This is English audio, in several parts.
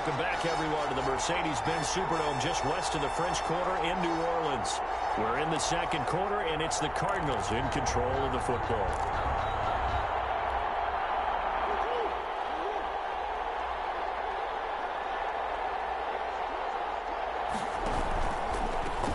Welcome back, everyone, to the Mercedes-Benz Superdome just west of the French Quarter in New Orleans. We're in the second quarter, and it's the Cardinals in control of the football.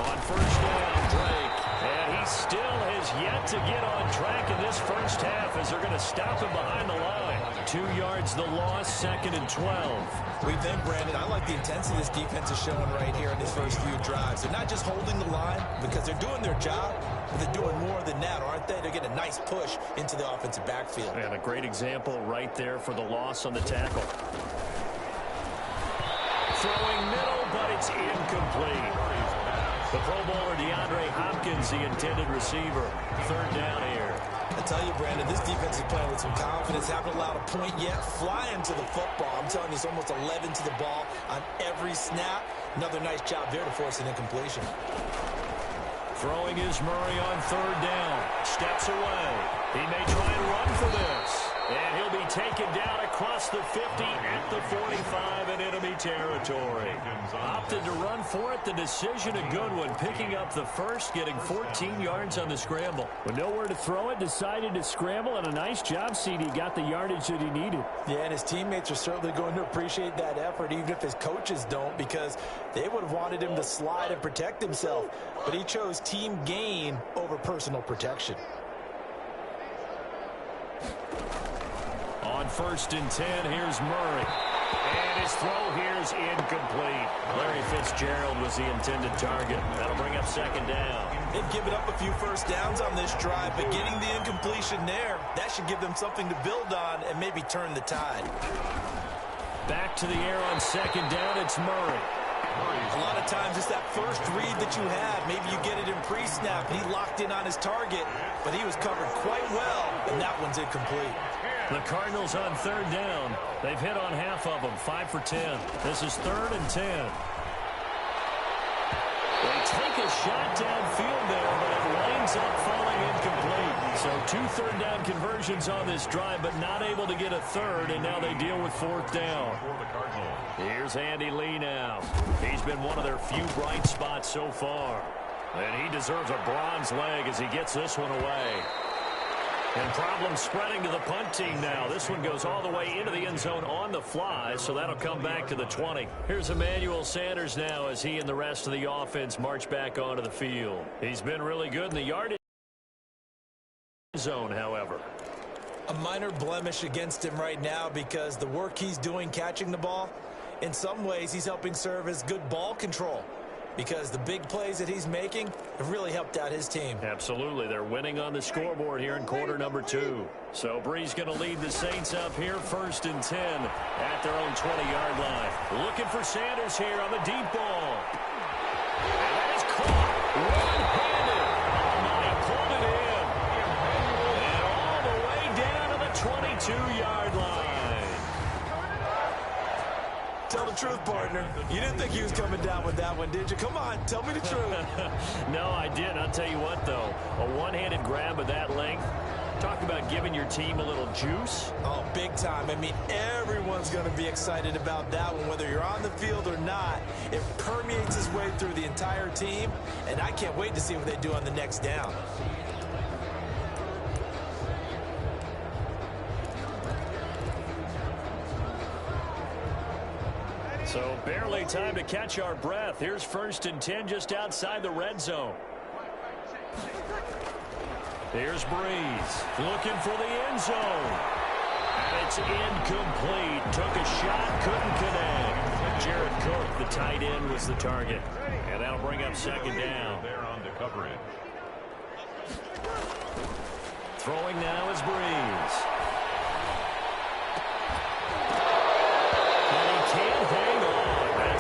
On first down, Drake. And he still has yet to get on track in this first half as they're going to stop him behind the line. 2 yards the loss, 2nd and 12. We think, Brandon, I like the intensity this defense is showing right here in these first few drives. They're not just holding the line because they're doing their job, but they're doing more than that, aren't they? They're getting a nice push into the offensive backfield. And a great example right there for the loss on the tackle. Throwing middle, but it's incomplete. The Pro Bowler DeAndre Hopkins, the intended receiver. 3rd down here. I tell you, Brandon, this defense is playing with some confidence. Haven't allowed a point yet. Flying to the football. I'm telling you, it's almost 11 to the ball on every snap. Another nice job there to force an incompletion. Throwing is Murray on 3rd down. Steps away. He may try and run for this. And he'll be taken down across the 50 at the 45 in enemy territory. Opted to run for it. The decision a good one. Picking up the first, getting 14 yards on the scramble. With nowhere to throw it, decided to scramble, and a nice job, CD. Got the yardage that he needed. Yeah, and his teammates are certainly going to appreciate that effort, even if his coaches don't, because they would have wanted him to slide and protect himself. But he chose team gain over personal protection. On 1st and 10, here's Murray. And his throw here is incomplete. Larry Fitzgerald was the intended target. That'll bring up 2nd down. They've given up a few first downs on this drive, but getting the incompletion there, that should give them something to build on and maybe turn the tide. Back to the air on 2nd down, it's Murray. A lot of times it's that first read that you have. Maybe you get it in pre-snap, and he locked in on his target, but he was covered quite well, and that one's incomplete. The Cardinals on 3rd down. They've hit on half of them, 5 for 10. This is 3rd and 10. They take a shot downfield there, but it winds up falling incomplete. So 2 third-down conversions on this drive, but not able to get a third, and now they deal with 4th down. Here's Andy Lee now. He's been one of their few bright spots so far. And he deserves a bronze leg as he gets this one away. And problems spreading to the punt team now. This one goes all the way into the end zone on the fly, so that'll come back to the 20. Here's Emmanuel Sanders now as he and the rest of the offense march back onto the field. He's been really good in the yardage zone, however. A minor blemish against him right now because the work he's doing catching the ball, in some ways he's helping serve as good ball control, because the big plays that he's making have really helped out his team. Absolutely. They're winning on the scoreboard here in quarter number 2. So Bree's going to lead the Saints up here, 1st and 10 at their own 20-yard line. Looking for Sanders here on the deep ball. And that is caught one-handed. Oh, he pulled it in. And all the way down to the 22-yard line. Tell the truth, partner. You didn't think he was coming down with that one, did you? Come on, tell me the truth. No, I didn't. I'll tell you what, though. A one-handed grab of that length. Talk about giving your team a little juice. Oh, big time. I mean, everyone's going to be excited about that one, whether you're on the field or not. It permeates its way through the entire team, and I can't wait to see what they do on the next down. So barely time to catch our breath. Here's 1st and 10 just outside the red zone. Here's Breeze looking for the end zone. And it's incomplete. Took a shot, couldn't connect. Jared Cook, the tight end, was the target. And that'll bring up 2nd down. They're on the coverage. Throwing now is Breeze.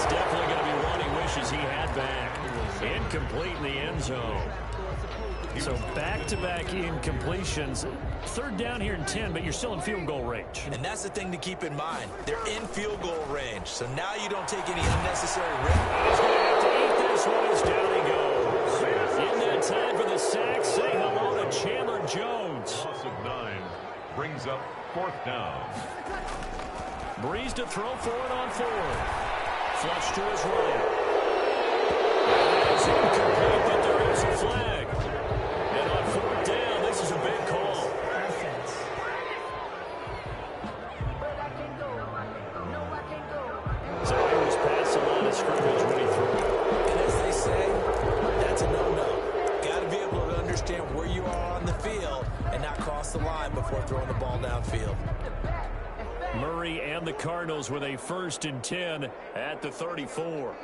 Definitely going to be one he wishes he had back. Incomplete in the end zone. So back-to-back incompletions. 3rd down here in 10, but you're still in field goal range. And that's the thing to keep in mind. They're in field goal range, so now you don't take any unnecessary risk. He's going to have to eat this one as down he goes. In that time for the sack, say hello to Chandler Jones. Loss of 9 brings up 4th down. Breeze to throw for it on fourth. Flush to his right. It's incomplete, but there is a flag. And on fourth down, this is a big call. So he was past the line of scrimmage when he threw. And as they say, that's a no-no. Got to be able to understand where you are on the field and not cross the line before throwing the ball downfield. Murray and the Cardinals with a 1st and 10 at the 34.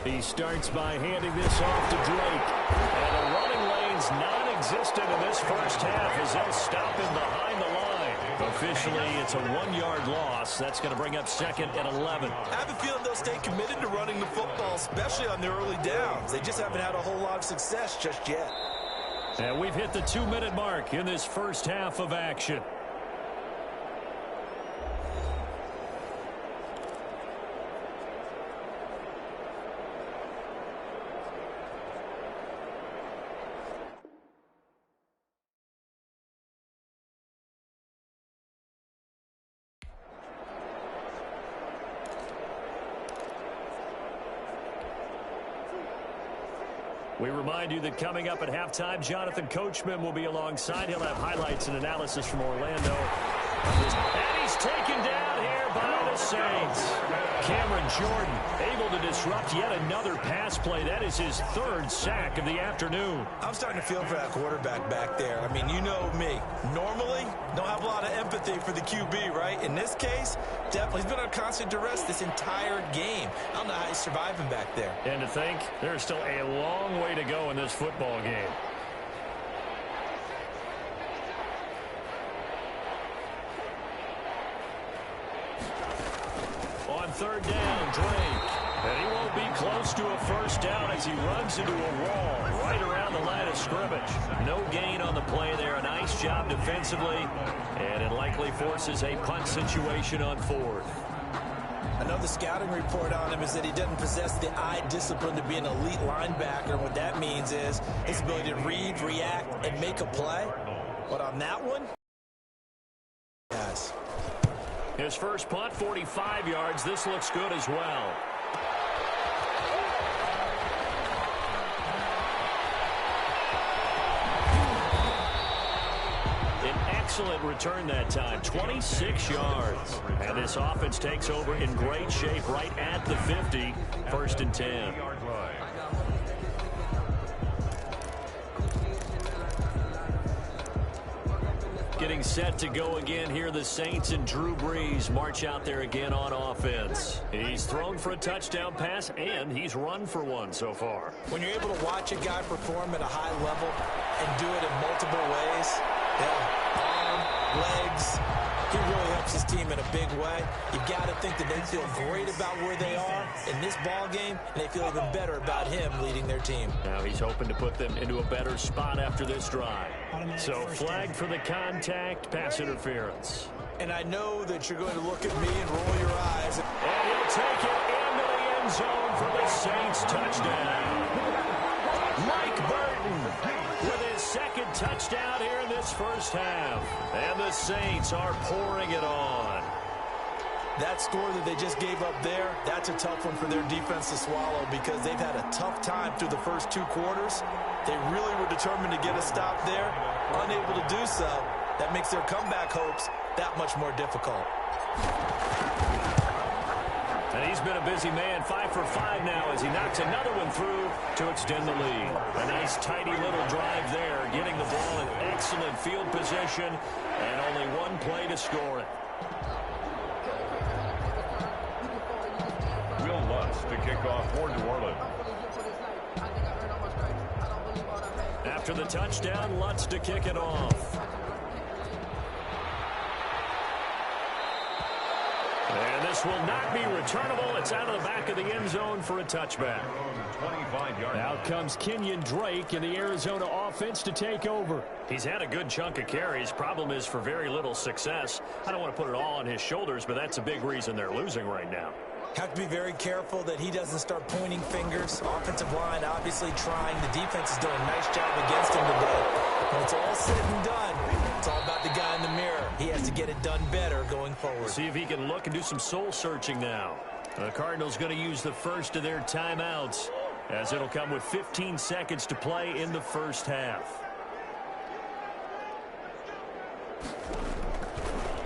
He starts by handing this off to Drake. And the running lane's non-existent in this first half as they'll stop him behind the line. Officially, it's a 1-yard loss. That's going to bring up 2nd and 11. I have a feeling they'll stay committed to running the football, especially on their early downs. They just haven't had a whole lot of success just yet. And we've hit the 2-minute mark in this first half of action. We remind you that coming up at halftime, Jonathan Coachman will be alongside. He'll have highlights and analysis from Orlando. And he's taken down here by the Saints. Cameron Jordan able to disrupt yet another pass play. That is his 3rd sack of the afternoon. I'm starting to feel for that quarterback back there. I mean, you know me. Normally, don't have a lot of empathy for the QB, right? In this case, definitely. He's been on constant duress this entire game. I don't know how he's surviving back there. And to think, there's still a long way to go in this football game. On 3rd down, Drake. And he won't be close to a 1st down as he runs into a wall right around the line of scrimmage. No gain on the play there. A nice job defensively. And it likely forces a punt situation on 4th. I know the scouting report on him is that he doesn't possess the eye discipline to be an elite linebacker. What that means is his ability to read, react, and make a play. But on that one, yes. His first punt, 45 yards. This looks good as well. An excellent return that time, 26 yards. And this offense takes over in great shape right at the 50, 1st and 10. Getting set to go again here, the Saints and Drew Brees march out there again on offense. He's thrown for a touchdown pass, and he's run for one so far. When you're able to watch a guy perform at a high level and do it in multiple ways, arm, legs, he really helps his team in a big way. You've got to think that they feel great about where they are in this ball game, and they feel even better about him leading their team. Now he's hoping to put them into a better spot after this drive. So flag for the contact, pass interference. And I know that you're going to look at me and roll your eyes. And he'll take it into the end zone for the Saints touchdown. Mike Burton with his 2nd touchdown here in this first half. And the Saints are pouring it on. That score that they just gave up there, that's a tough one for their defense to swallow because they've had a tough time through the first 2 quarters. They really were determined to get a stop there, unable to do so. That makes their comeback hopes that much more difficult. And he's been a busy man, 5 for 5 now as he knocks another one through to extend the lead. A nice, tidy little drive there, getting the ball in excellent field position, and only one play to score it. Will Lutz to kick off for New Orleans. After the touchdown, Lutz to kick it off. And this will not be returnable. It's out of the back of the end zone for a touchback. Out comes Kenyon Drake in the Arizona offense to take over. He's had a good chunk of carries. Problem is for very little success. I don't want to put it all on his shoulders, but that's a big reason they're losing right now. Have to be very careful that he doesn't start pointing fingers. Offensive line obviously trying. The defense is doing a nice job against him today. When it's all said and done, It's all about the guy in the mirror. He has to get it done better going forward. See if he can look and do some soul-searching now. The Cardinals going to use the first of their timeouts, as it'll come with 15 seconds to play in the first half.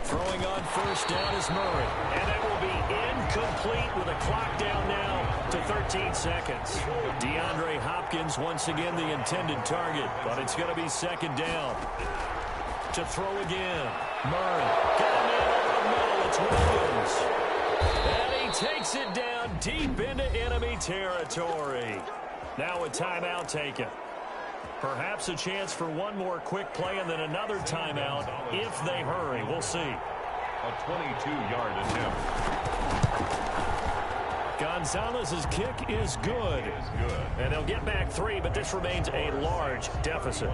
Throwing on first down is Murray. And that will be incomplete with a clock down now to 13 seconds. DeAndre Hopkins once again the intended target, but it's going to be second down. To throw again. Murray. Got a man over the middle. It's Williams. And he takes it down deep into enemy territory. Now a timeout taken. Perhaps a chance for one more quick play and then another timeout if they hurry. We'll see. A 22-yard attempt. Gonzalez's kick is good. And they'll get back 3, but this remains a large deficit.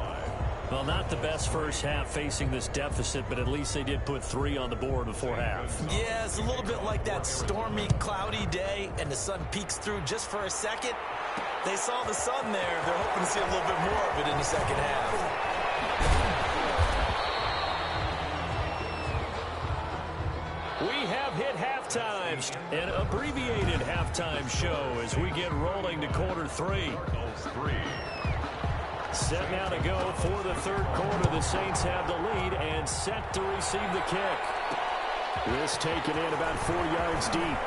Well, not the best first half facing this deficit, but at least they did put 3 on the board before half. Yeah, it's a little bit like that stormy, cloudy day, and the sun peeks through just for a second. They saw the sun there. They're hoping to see a little bit more of it in the second half. We have hit halftime, an abbreviated halftime show as we get rolling to quarter 3. Set now to go for the third quarter. The Saints have the lead and set to receive the kick. This taken in about 4 yards deep.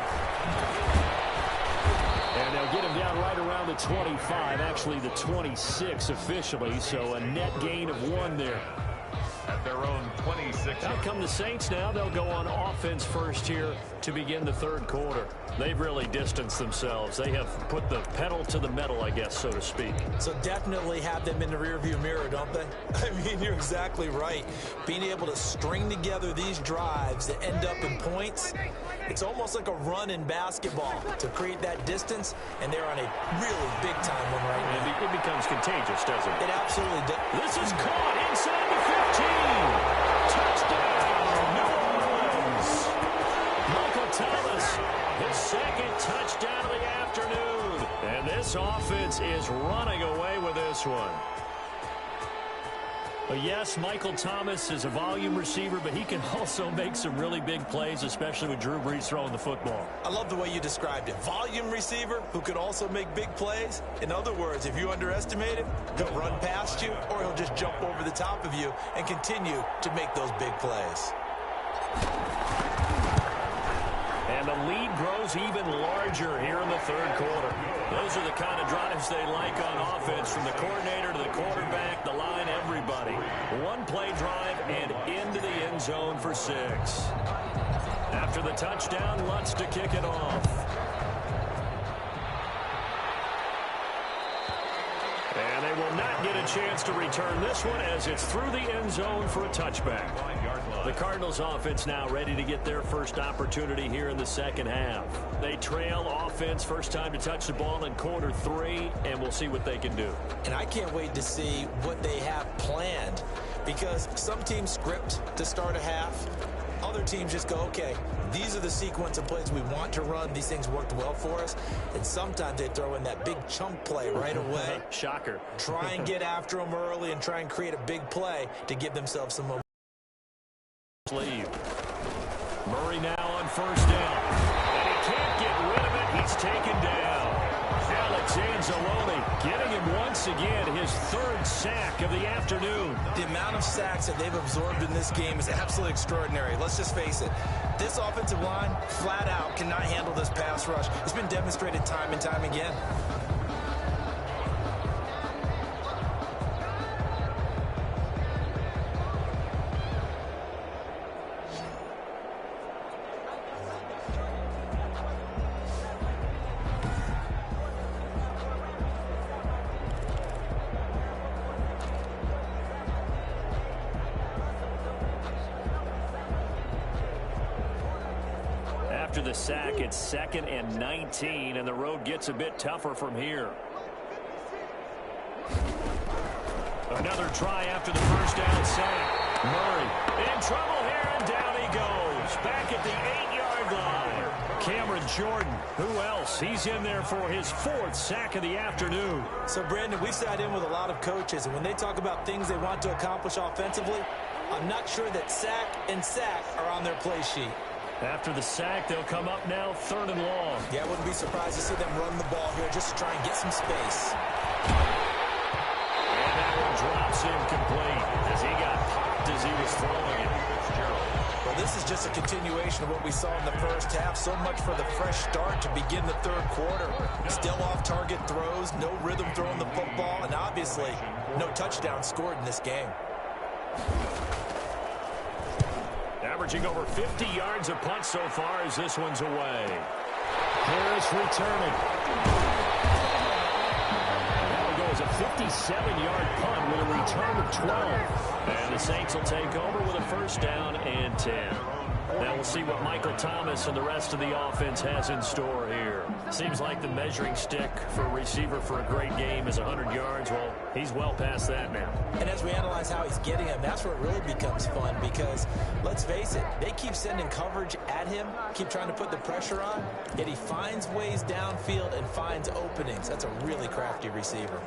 And they'll get him down right around the 25, actually the 26 officially, so a net gain of 1 there. At their own 26. Out come the Saints now. They'll go on offense first here to begin the third quarter. They've really distanced themselves. They have put the pedal to the metal, I guess, so to speak. So definitely have them in the rearview mirror, don't they? I mean, you're exactly right. Being able to string together these drives that end up in points, it's almost like a run in basketball to create that distance, and they're on a really big-time one right now. It becomes contagious, doesn't it? It absolutely does. This is caught inside the 15. Touchdown, New Orleans. Michael Thomas, his second touchdown of the afternoon. And this offense is running away with this one. But yes, Michael Thomas is a volume receiver, but he can also make some really big plays, especially with Drew Brees throwing the football. I love the way you described it. Volume receiver who could also make big plays. In other words, if you underestimate him, he'll run past you or he'll just jump over the top of you and continue to make those big plays. And the lead grows even larger here in the third quarter. Those are the kind of drives they like on offense, from the coordinator to the quarterback, the line, everybody. One play drive and into the end zone for 6. After the touchdown, Lutz to kick it off. And they will not get a chance to return this one as it's through the end zone for a touchback. The Cardinals offense now ready to get their first opportunity here in the second half. They trail offense first time to touch the ball in quarter 3, and we'll see what they can do. And I can't wait to see what they have planned, because some teams script to start a half. Other teams just go, okay, these are the sequence of plays we want to run. These things worked well for us. And sometimes they throw in that big chunk play right away. Shocker. Try and get after them early and try and create a big play to give themselves some momentum. Leave. Murray now on first down. And he can't get rid of it. He's taken down. Alex Anzalone getting him once again his 3rd sack of the afternoon. The amount of sacks that they've absorbed in this game is absolutely extraordinary. Let's just face it. This offensive line, flat out, cannot handle this pass rush. It's been demonstrated time and time again. After the sack, it's 2nd and 19, and the road gets a bit tougher from here. Another try after the first down sack. Murray in trouble here, and down he goes. Back at the 8-yard line. Cameron Jordan, who else? He's in there for his 4th sack of the afternoon. So, Brandon, we've sat in with a lot of coaches, and when they talk about things they want to accomplish offensively, I'm not sure that sack and sack are on their play sheet. After the sack, they'll come up now 3rd and long. Yeah, I wouldn't be surprised to see them run the ball here just to try and get some space. And that one drops incomplete as he got popped as he was throwing it. Well, this is just a continuation of what we saw in the first half. So much for the fresh start to begin the 3rd quarter. Still off-target throws, no rhythm throwing the football, and obviously no touchdown scored in this game. Averaging over 50 yards a punt so far as this one's away. Harris returning. That'll go as a 57-yard punt with a return of 12. And the Saints will take over with a 1st down and 10. Now we'll see what Michael Thomas and the rest of the offense has in store here. Seems like the measuring stick for a receiver for a great game is 100 yards. Well, he's well past that now. And as we analyze how he's getting him, that's where it really becomes fun because, let's face it, they keep sending coverage at him, keep trying to put the pressure on, yet he finds ways downfield and finds openings. That's a really crafty receiver.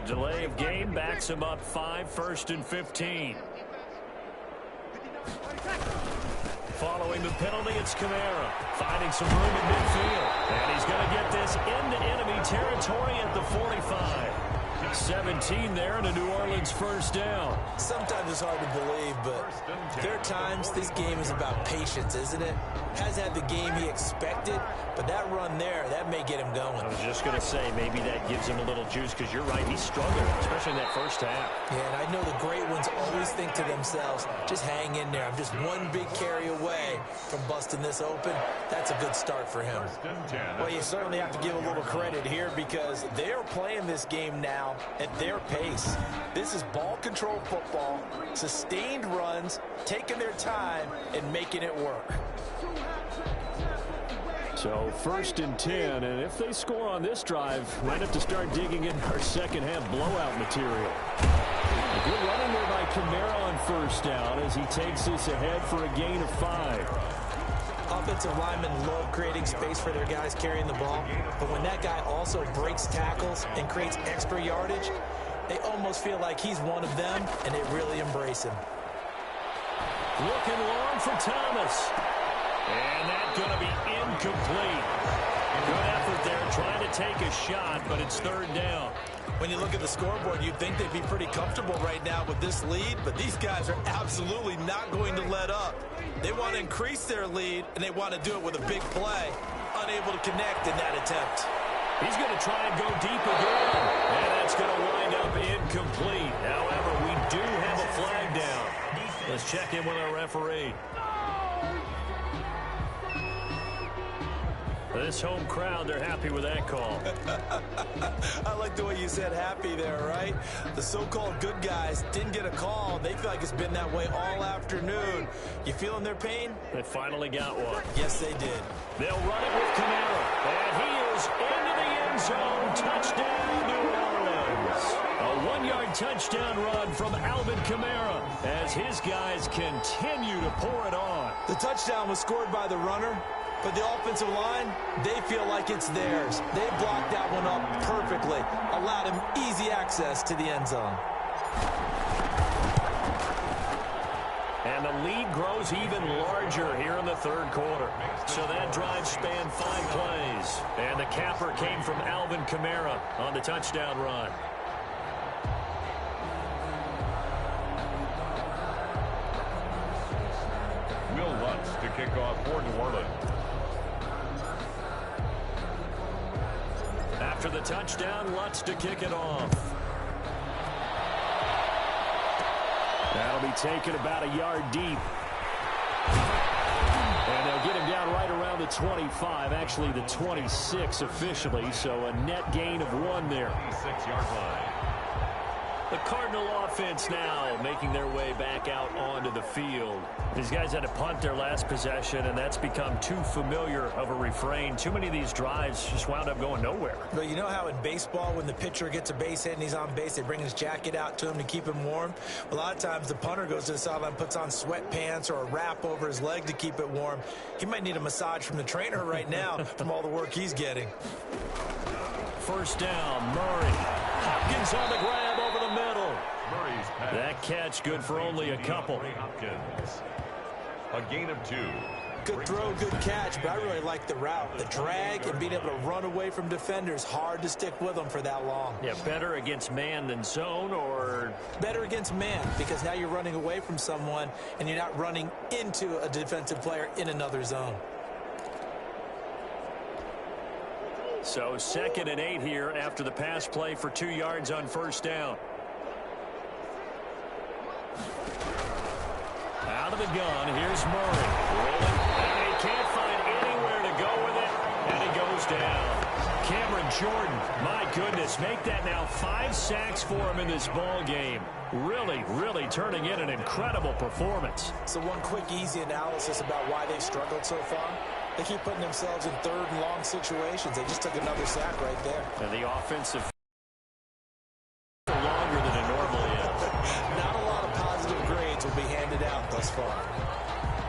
Delay of game backs him up 5, 1st and 15. Following the penalty, it's Kamara finding some room in midfield. And he's going to get this into enemy territory at the 45. 17 there and a New Orleans 1st down. Sometimes it's hard to believe, but there are times this game is about patience, isn't it? Has had the game he expected, but that run there, that may get him going. I was just going to say, maybe that gives him a little juice because you're right, he's struggling, especially in that 1st half. Yeah, and I know the great ones always think to themselves, just hang in there. I'm just one big carry away from busting this open. That's a good start for him. Well, you certainly have to give a little credit here because they're playing this game now at their pace. This is ball control football, sustained runs, taking their time, and making it work. So 1st and 10, and if they score on this drive, might have to start digging in our 2nd half blowout material. A good running there by Kamara on 1st down as he takes this ahead for a gain of 5. Offensive linemen love creating space for their guys carrying the ball, but when that guy also breaks tackles and creates extra yardage, they almost feel like he's one of them, and they really embrace him. Looking long for Thomas. And that's going to be incomplete. Good effort there, trying to take a shot, but it's 3rd down. When you look at the scoreboard, you'd think they'd be pretty comfortable right now with this lead, but these guys are absolutely not going to let up. They want to increase their lead, and they want to do it with a big play. Unable to connect in that attempt. He's going to try and go deep again, and that's going to wind up incomplete. However, we do have a flag down. Let's check in with our referee. This home crowd, they're happy with that call. I like the way you said happy there, right? The so-called good guys didn't get a call. They feel like it's been that way all afternoon. You feeling their pain? They finally got one. Yes, they did. They'll run it with Kamara. And he is into the end zone. Touchdown, New Orleans. A 1-yard touchdown run from Alvin Kamara as his guys continue to pour it on. The touchdown was scored by the runner. But the offensive line, they feel like it's theirs. They blocked that one up perfectly, allowed him easy access to the end zone. And the lead grows even larger here in the 3rd quarter. So that drive spanned 5 plays. And the capper came from Alvin Kamara on the touchdown run. Will Lutz to kick off for New Orleans. After the touchdown, Lutz to kick it off. That'll be taken about a yard deep. And they'll get him down right around the the 25, actually the 26 officially, so a net gain of 1 there. 6-yard line. The Cardinal offense now making their way back out onto the field. These guys had to punt their last possession, and that's become too familiar of a refrain. Too many of these drives just wound up going nowhere. But you know how in baseball, when the pitcher gets a base hit and he's on base, they bring his jacket out to him to keep him warm? A lot of times the punter goes to the sideline, puts on sweatpants or a wrap over his leg to keep it warm. He might need a massage from the trainer right now from all the work he's getting. First down, Murray. Hopkins on the grab over the middle. Murray's pass. That catch good for only a couple. Hopkins. A gain of 2. Good throw, good catch, but I really like the route. The drag and being able to run away from defenders, hard to stick with them for that long. Yeah, better against man than zone, or? Better against man, because now you're running away from someone and you're not running into a defensive player in another zone. So 2nd and 8 here after the pass play for 2 yards on first down. Out of the gun, here's Murray. Rolling, and he can't find anywhere to go with it, and he goes down. Cameron Jordan, my goodness, make that now 5 sacks for him in this ball game. Really turning in an incredible performance. So one quick, easy analysis about why they've struggled so far. They keep putting themselves in 3rd and long situations. They just took another sack right there. And the offensive longer than it normally is. Not a lot of positive grades will be handed out thus far.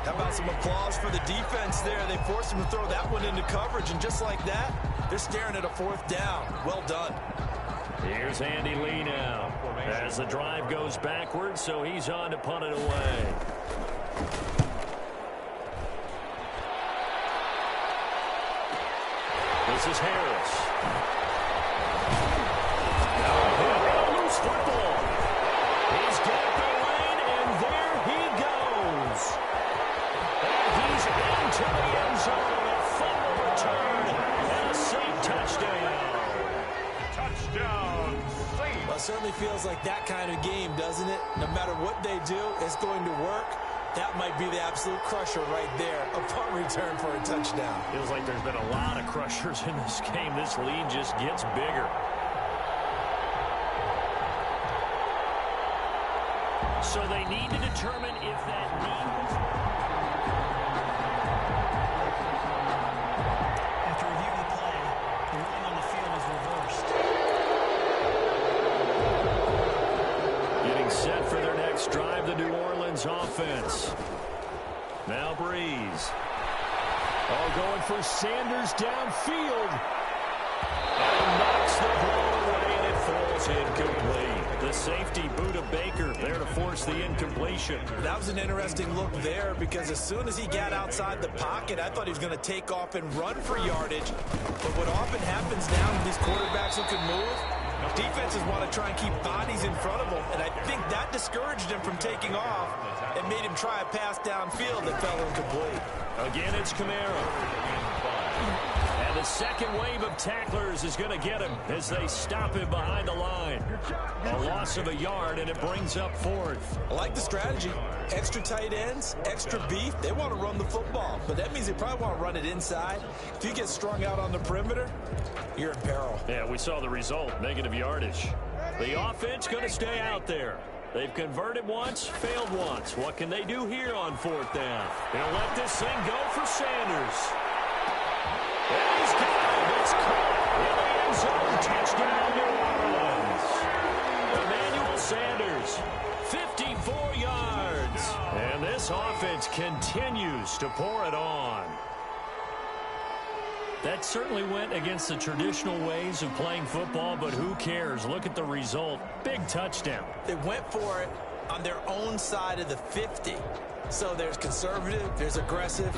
How about some applause for the defense there? They forced him to throw that one into coverage, and just like that, they're staring at a 4th down. Well done. Here's Andy Lee now as the drive goes backwards, so he's on to punt it away. This is Harris. A loose football. He's got the lane, and there he goes. And he's into the end zone. A fumble return and a safe touchdown. Touchdown, safe. Well, it certainly feels like that kind of game, doesn't it? No matter what they do, it's going to work. That might be the absolute crusher right there. A punt return for a touchdown. Feels like there's been a lot of crushers in this game. This lead just gets bigger. So they need to determine if that need. After reviewing the play, the ruling on the field is reversed. Getting set for their next drive, the New Orleans offense. Now Breeze. All going for Sanders downfield. And knocks the ball away, and it falls incomplete. The safety, Buda Baker, there to force the incompletion. That was an interesting look there, because as soon as he got outside the pocket, I thought he was going to take off and run for yardage. But what often happens now with these quarterbacks who can move, defenses want to try and keep bodies in front of them, and I think that discouraged him from taking off and made him try a pass downfield that fell incomplete. Again, it's Kamara. And the second wave of tacklers is going to get him as they stop him behind the line. A loss of a yard, and it brings up 4th. I like the strategy. Extra tight ends, extra beef. They want to run the football, but that means they probably want to run it inside. If you get strung out on the perimeter, you're in peril. Yeah, we saw the result, negative yardage. The offense going to stay out there. They've converted once, failed once. What can they do here on 4th down? They'll let this thing go for Sanders. And he's got it. It's caught in the end zone. Touchdown, New Orleans. Emmanuel Sanders, 54 yards. And this offense continues to pour it on. That certainly went against the traditional ways of playing football, but who cares? Look at the result. Big touchdown. They went for it on their own side of the 50. So there's conservative, there's aggressive,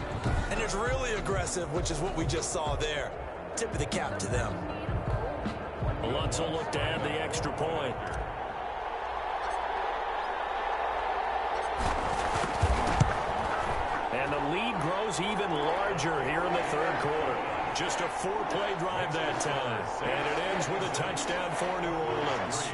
and there's really aggressive, which is what we just saw there. Tip of the cap to them. Alonso looked to add the extra point. And the lead grows even larger here in the 3rd quarter. Just a 4-play drive that time. And it ends with a touchdown for New Orleans.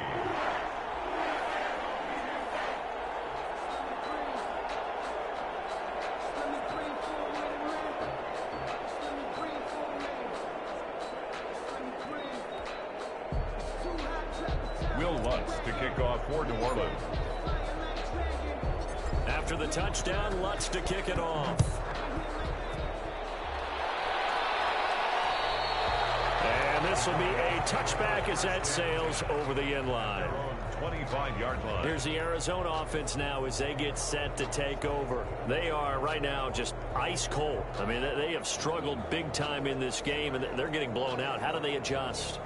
Will Lutz to kick off for New Orleans. After the touchdown, Lutz to kick it off. And this will be a touchback as that sails over the end line. 25-yard line. Here's the Arizona offense now as they get set to take over. They are right now just ice cold. I mean, they have struggled big time in this game, and they're getting blown out. How do they adjust?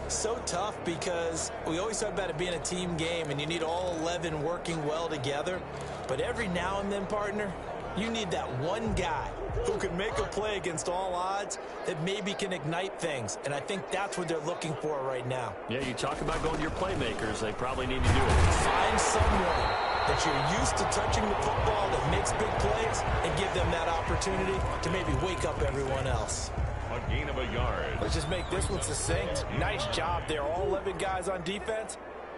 So tough because we always talk about it being a team game, and you need all 11 working well together. But every now and then, partner, you need that one guy who can make a play against all odds that maybe can ignite things. And I think that's what they're looking for right now. Yeah, you talk about going to your playmakers. They probably need to do it. Find someone that you're used to touching the football that makes big plays and give them that opportunity to maybe wake up everyone else. A gain of a yard. Let's just make this one succinct. Nice job there. All 11 guys on defense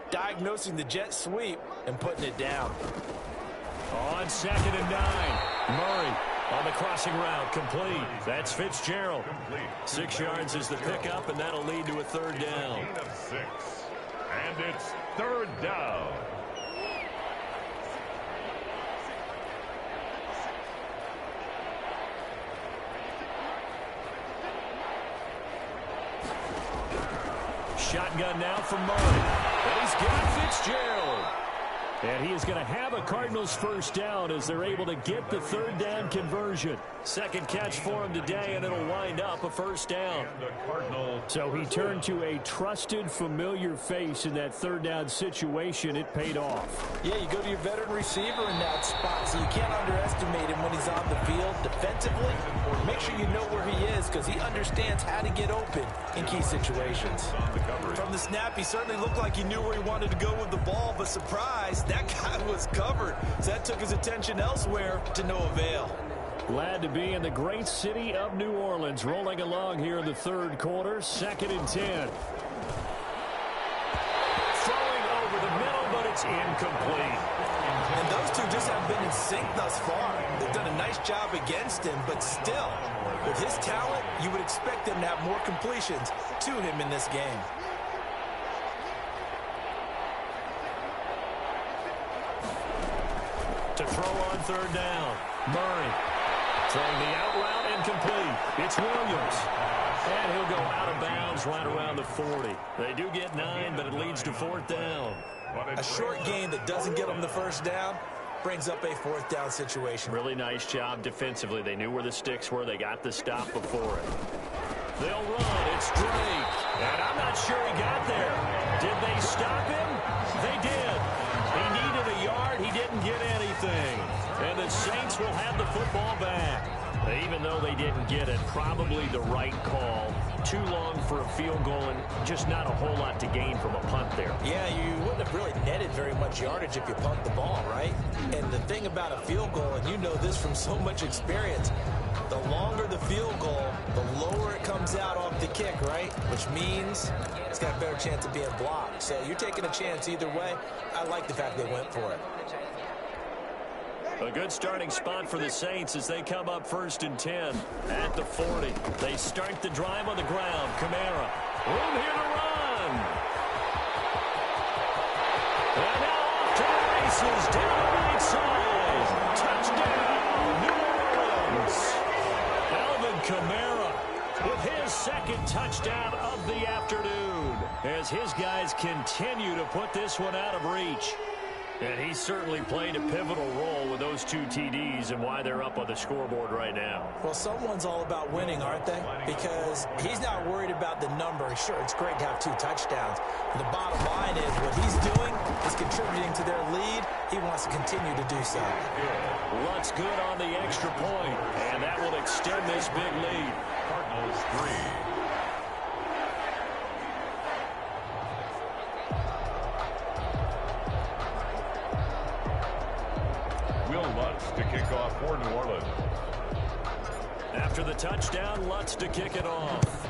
diagnosing the jet sweep and putting it down. On 2nd and 9, Murray on the crossing route, complete. That's Fitzgerald. Complete. 6 yards is the pickup, and that'll lead to a third down. Gain of 6. And it's third down. Shotgun now from Murray. And he's got Fitzgerald. And he is going to have a Cardinals first down as they're able to get the third down conversion. Second catch for him today, and it'll wind up a first down. And the Cardinals. So he turned to a trusted, familiar face in that third down situation. It paid off. Yeah, you go to your veteran receiver in that spot, so you can't underestimate him when he's on the field defensively. Make sure you know where he is because he understands how to get open in key situations. From the snap, he certainly looked like he knew where he wanted to go with the ball, but surprise, that guy was covered. So that took his attention elsewhere to no avail. Glad to be in the great city of New Orleans, rolling along here in the third quarter. 2nd and 10. Throwing over the middle, but it's incomplete. And those two just haven't been in sync thus far. They've done a nice job against him, but still, with his talent, you would expect them to have more completions to him in this game. To throw on third down, Murray throwing the out route incomplete. It's Williams. And he'll go out of bounds right around the 40. They do get 9, but it leads to fourth down. A short gain that doesn't get them the first down brings up a fourth down situation. Really nice job defensively. They knew where the sticks were. They got the stop before it. They'll run. It's Drake. And I'm not sure he got there. Did they stop him? They did. He needed a yard. He didn't get anything. And the Saints will have the football back. Even though they didn't get it, probably the right call. Too long for a field goal and just not a whole lot to gain from a punt there. Yeah, you wouldn't have really netted very much yardage if you punt the ball, right? And the thing about a field goal, and you know this from so much experience, the longer the field goal, the lower it comes out off the kick, right? Which means it's got a better chance of being blocked. So you're taking a chance either way. I like the fact they went for it. A good starting spot for the Saints as they come up 1st and 10 at the 40. They start the drive on the ground. Kamara, room here to run. And now off to the races, down the right side. Touchdown, New Orleans. Alvin Kamara with his second touchdown of the afternoon as his guys continue to put this one out of reach. And he certainly played a pivotal role with those 2 TDs and why they're up on the scoreboard right now. Well, someone's all about winning, aren't they? Because he's not worried about the number. Sure, it's great to have 2 touchdowns. And the bottom line is what he's doing is contributing to their lead. He wants to continue to do so. Lutz good on the extra point, and that will extend this big lead. Cardinals 3. Will Lutz to kick off for New Orleans. After the touchdown, Lutz to kick it off.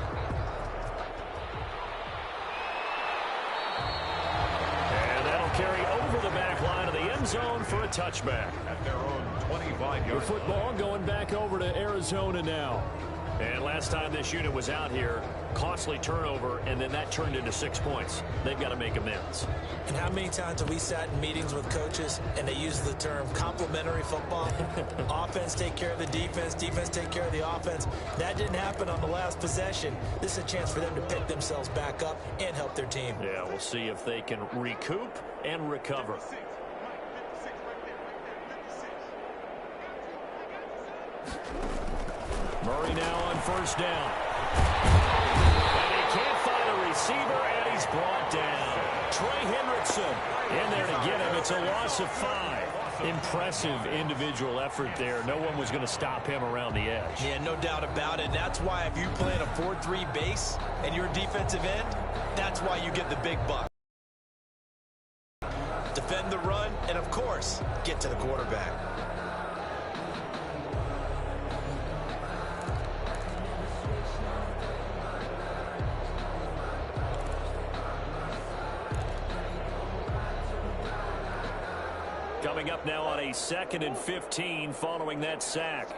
And that'll carry over the back line of the end zone for a touchback. At their own 25-yard The football going back over to Arizona now. And last time this unit was out here, costly turnover, and then that turned into 6 points. They've got to make amends. And how many times have we sat in meetings with coaches and they use the term complementary football? Offense take care of the defense, defense take care of the offense. That didn't happen on the last possession. This is a chance for them to pick themselves back up and help their team. Yeah, we'll see if they can recoup and recover. Murray now on first down. And he can't find a receiver, and he's brought down. Trey Hendrickson in there to get him. It's a loss of 5. Impressive individual effort there. No one was going to stop him around the edge. Yeah, no doubt about it. That's why if you play in a 4-3 base and you're a defensive end, that's why you get the big buck. Defend the run, and of course, get to the quarterback. Coming up now on a 2nd and 15 following that sack.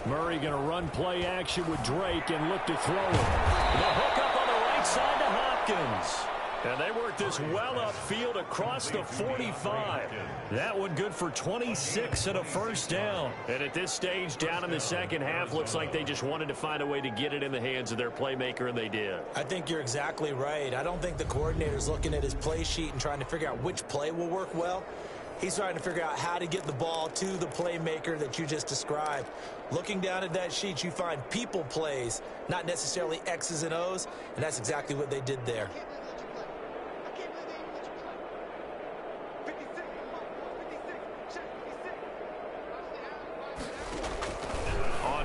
Murray going to run play action with Drake and look to throw it. The hook up on the right side to Hopkins. And they work this well upfield across the 45. That one good for 26 and a first down. And at this stage, down in the second half, looks like they just wanted to find a way to get it in the hands of their playmaker, and they did. I think you're exactly right. I don't think the coordinator's looking at his play sheet and trying to figure out which play will work well. He's trying to figure out how to get the ball to the playmaker that you just described. Looking down at that sheet, you find people plays, not necessarily X's and O's, and that's exactly what they did there.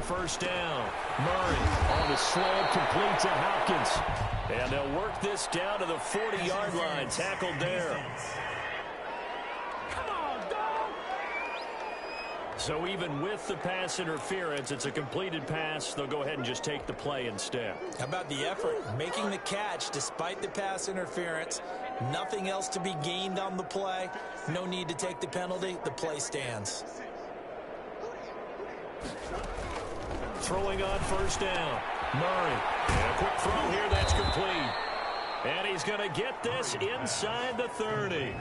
First down. Murray on the slant, complete to Hopkins. And they'll work this down to the 40-yard line. Tackled there. Come on, dog. So even with the pass interference, it's a completed pass. They'll go ahead and just take the play instead. How about the effort? Making the catch despite the pass interference. Nothing else to be gained on the play. No need to take the penalty. The play stands. Throwing on first down. Murray. And a quick throw here that's complete. And he's going to get this inside the 30.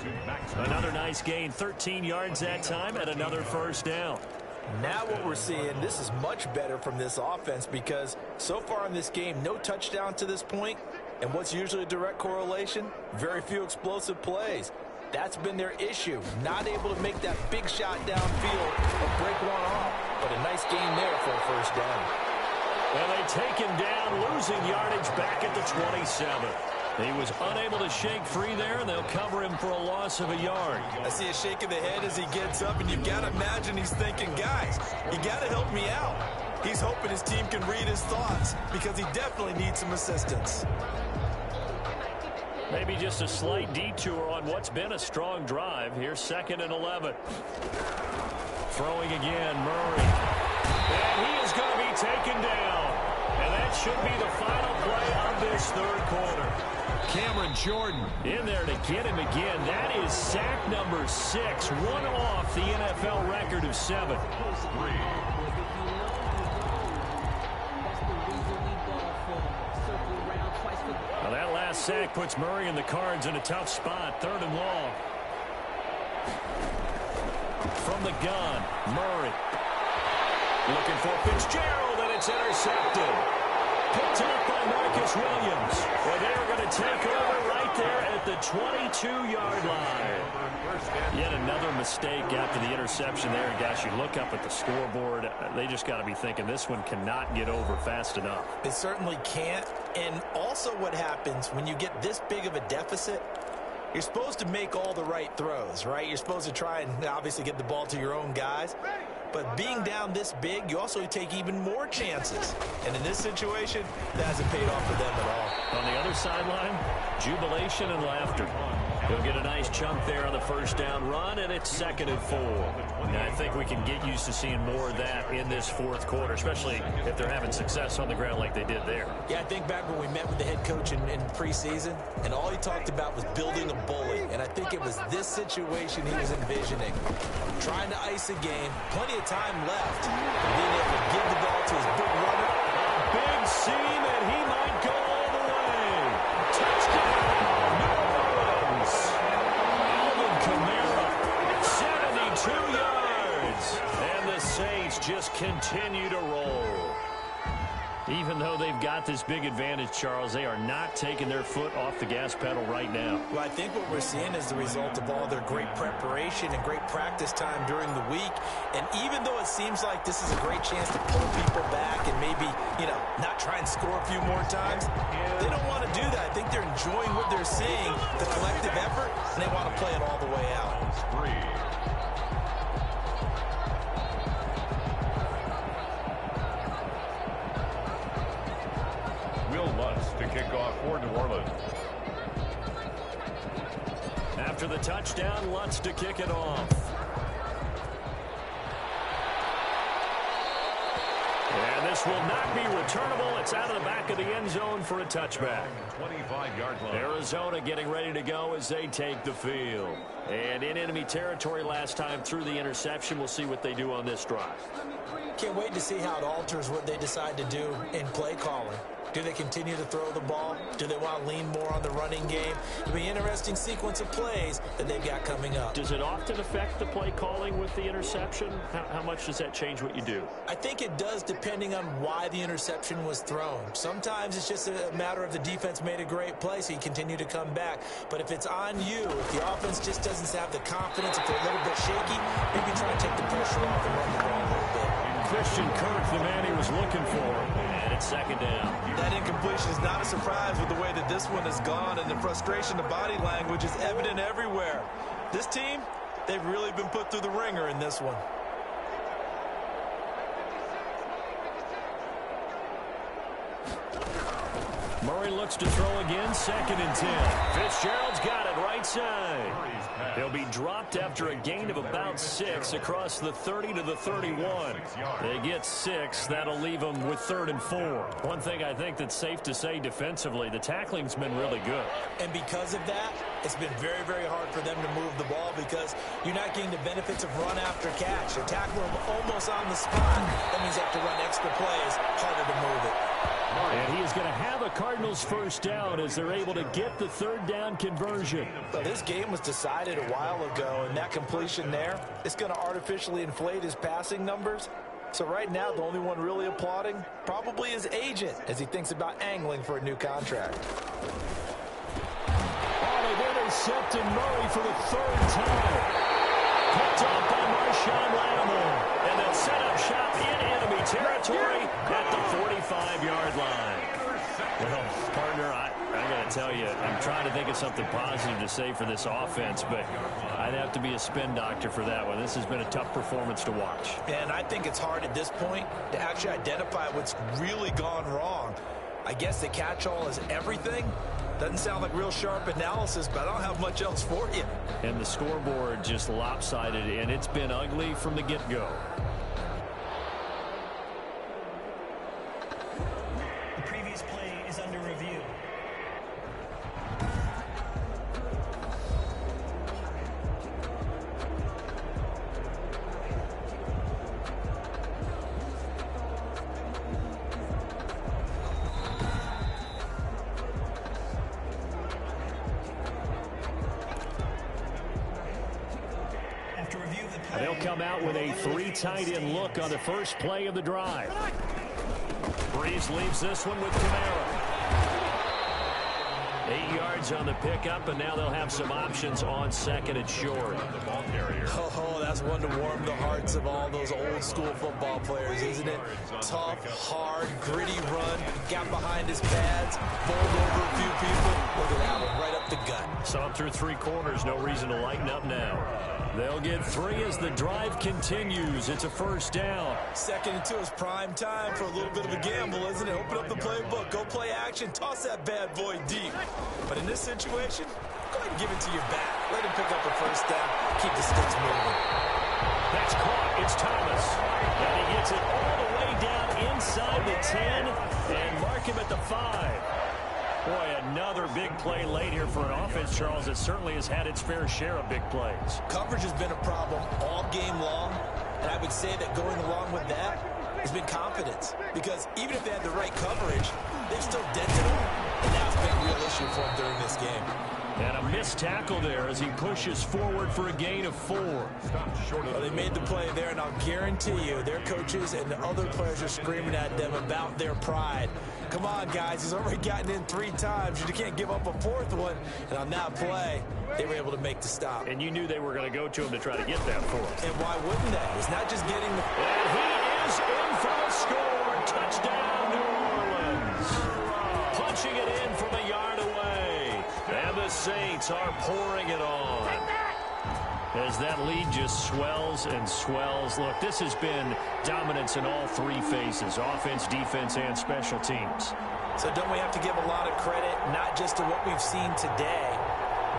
Another nice gain. 13 yards that time and another first down. Now what we're seeing, this is much better from this offense because so far in this game, no touchdown to this point. And what's usually a direct correlation? Very few explosive plays. That's been their issue. Not able to make that big shot downfield or break one off. But a nice gain there for a first down. And they take him down, losing yardage back at the 27. He was unable to shake free there, and they'll cover him for a loss of a yard. I see a shake of the head as he gets up, and you've got to imagine he's thinking, guys, you got to help me out. He's hoping his team can read his thoughts because he definitely needs some assistance. Maybe just a slight detour on what's been a strong drive. Here's 2nd and 11. Throwing again, Murray. And he is going to be taken down. And that should be the final play of this third quarter. Cameron Jordan in there to get him again. That is sack number 6. One off the NFL record of 7. Now that last sack puts Murray and the Cards in a tough spot. 3rd and long. From the gun, Murray. Looking for Fitzgerald, and it's intercepted. Picked up by Marcus Williams. Well, they're going to take over right there at the 22-yard line. Yet another mistake after the interception there. And guys, you look up at the scoreboard, they just got to be thinking this one cannot get over fast enough. It certainly can't. And also what happens when you get this big of a deficit, you're supposed to make all the right throws, right? You're supposed to try and obviously get the ball to your own guys. But being down this big, you also take even more chances. And in this situation, that hasn't paid off for them at all. On the other sideline, jubilation and laughter. He'll get a nice chunk there on the first down run, and it's 2nd and 4. And I think we can get used to seeing more of that in this fourth quarter, especially if they're having success on the ground like they did there. Yeah, I think back when we met with the head coach in preseason, and all he talked about was building a bully. And I think it was this situation he was envisioning. Trying to ice a game, plenty of time left, and being able to give the ball to his big runner. A big seam, and he might go all the way. Touchdown, New Orleans. Alvin Kamara, 72 yards. And the Saints just continue to roll. Even though they've got this big advantage, Charles, they are not taking their foot off the gas pedal right now. Well, I think what we're seeing is the result of all their great preparation and great practice time during the week. And even though it seems like this is a great chance to pull people back and maybe, not try and score a few more times, they don't want to do that. I think they're enjoying what they're seeing, the collective effort, and they want to play it all the way out. To kick off for New Orleans. After the touchdown, Lutz to kick it off. And this will not be returnable. It's out of the back of the end zone for a touchback. 25-yard line. Arizona getting ready to go as they take the field. And in enemy territory last time through the interception. We'll see what they do on this drive. Can't wait to see how it alters what they decide to do in play calling. Do they continue to throw the ball? Do they want to lean more on the running game? It'll be an interesting sequence of plays that they've got coming up. Does it often affect the play calling with the interception? How much does that change what you do? I think it does, depending on why the interception was thrown. Sometimes it's just a matter of the defense made a great play, so you continue to come back. But if it's on you, if the offense just doesn't have the confidence, if they're a little bit shaky, maybe try to take the pressure off and run the ball a little bit. Christian Kirk, the man he was looking for, and it's 2nd down. That incompletion is not a surprise with the way that this one has gone, and the frustration, the body language is evident everywhere. This team, they've really been put through the ringer in this one. Murray looks to throw again, 2nd and 10. Fitzgerald's got it right side. He'll be dropped after a gain of about 6 across the 30 to the 31. They get 6. That'll leave them with 3rd and 4. One thing I think that's safe to say defensively, the tackling's been really good. And because of that, it's been very, very hard for them to move the ball because you're not getting the benefits of run after catch. They're tackling them almost on the spot. That means they have to run extra plays, harder to move it. And he is going to have a Cardinals first down as they're able to get the 3rd down conversion. Well, this game was decided a while ago, and that completion there is going to artificially inflate his passing numbers. So right now, the only one really applauding probably his agent as he thinks about angling for a new contract. Oh, they've intercepted Murray for the 3rd time. Picked off by Marshawn Lattimore. And they'll set up shop in enemy territory at the 45-yard line. Well, partner, I got to tell you, I'm trying to think of something positive to say for this offense, but I'd have to be a spin doctor for that one. This has been a tough performance to watch. And I think it's hard at this point to actually identify what's really gone wrong. I guess the catch-all is everything. Doesn't sound like real sharp analysis, but I don't have much else for you. And the scoreboard just lopsided, and it's been ugly from the get-go. The previous play is under review. They'll come out with a 3 tight end look on the first play of the drive. Breeze leaves this one with Kamara. 8 yards on the pickup, and now they'll have some options on 2nd and short. Oh, that's one to warm the hearts of all those old school football players, isn't it? Tough, hard, gritty run. Got behind his pads, bowled over a few people. Look at that one, right up the gut. Saw him through 3 quarters. No reason to lighten up now. They'll get 3 as the drive continues. It's a first down. 2nd and 2 is prime time for a little bit of a gamble, isn't it? Open up the playbook, go play action, toss that bad boy deep. But in this situation, go ahead and give it to your back. Let him pick up a first down. Keep the sticks moving. That's caught. It's Thomas. And he gets it all the way down inside the 10 and mark him at the 5. Boy, another big play late here for an offense, Charles, that certainly has had its fair share of big plays. Coverage has been a problem all game long, and I would say that going along with that has been confidence. Because even if they had the right coverage, they've still dented them, and now it's been a real issue for them during this game. And a missed tackle there as he pushes forward for a gain of 4. Well, they made the play there, and I'll guarantee you their coaches and the other players are screaming at them about their pride. Come on, guys. He's already gotten in 3 times. You can't give up a 4th one. And on that play, they were able to make the stop. And you knew they were going to go to him to try to get that 4th. And why wouldn't they? It's not just getting the... And he is in for a score. Touchdown, New Orleans. Punching it in from a yard away. And the Saints are pouring it on. As that lead just swells and swells. Look, this has been dominance in all 3 phases, offense, defense, and special teams. So don't we have to give a lot of credit, not just to what we've seen today,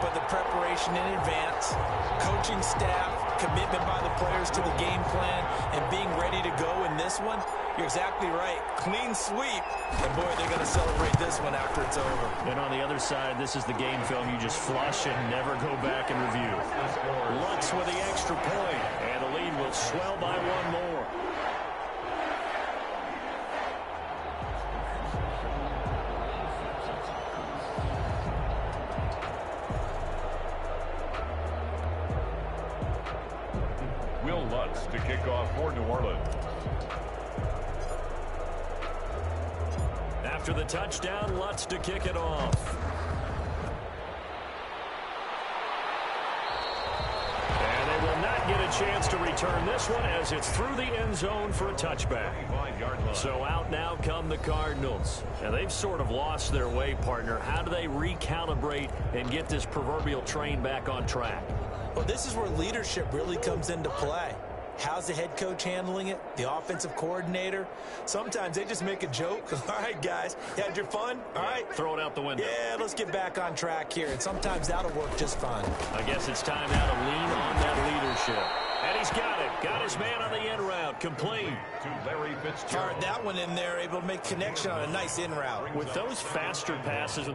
but the preparation in advance, coaching staff, commitment by the players to the game plan, and being ready to go in this one? You're exactly right. Clean sweep. And, boy, they're going to celebrate this one after it's over. And on the other side, this is the game film you just flush and never go back and review. Lutz with the extra point, and the lead will swell by 1 more. Will Lutz to kick off for New Orleans. After the touchdown, Lutz to kick it off. And they will not get a chance to return this one as it's through the end zone for a touchback. So out now come the Cardinals. And they've sort of lost their way, partner. How do they recalibrate and get this proverbial train back on track? Well, this is where leadership really comes into play. How's the head coach handling it? The offensive coordinator? Sometimes they just make a joke. All right, guys, you had your fun? All right. Throw it out the window. Yeah, let's get back on track here. And sometimes that'll work just fine. I guess it's time now to lean on that leadership. And he's got it. Got his man on the end route. Complete. To Larry Fitzgerald. Fired that one in there, able to make connection on a nice in route. With those faster passes...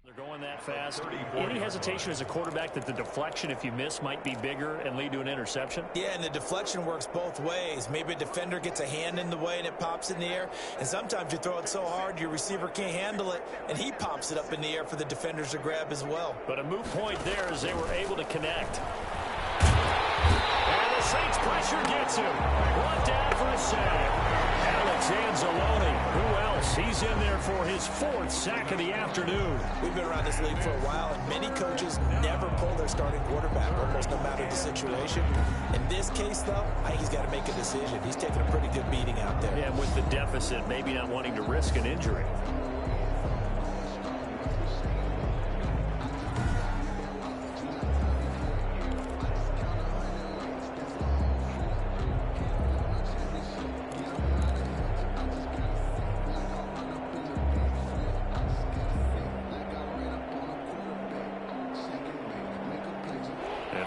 They're going that fast. Any hesitation as a quarterback that the deflection, if you miss, might be bigger and lead to an interception? Yeah, and the deflection works both ways. Maybe a defender gets a hand in the way and it pops in the air. And sometimes you throw it so hard your receiver can't handle it, and he pops it up in the air for the defenders to grab as well. But a moot point there as they were able to connect. And the Saints pressure gets him. Brought down for a sack. Alex Anzalone, who else? He's in there for his 4th sack of the afternoon. We've been around this league for a while, and many coaches never pull their starting quarterback, almost no matter the situation. In this case, though, I think he's got to make a decision. He's taking a pretty good beating out there. Yeah, and with the deficit, maybe not wanting to risk an injury.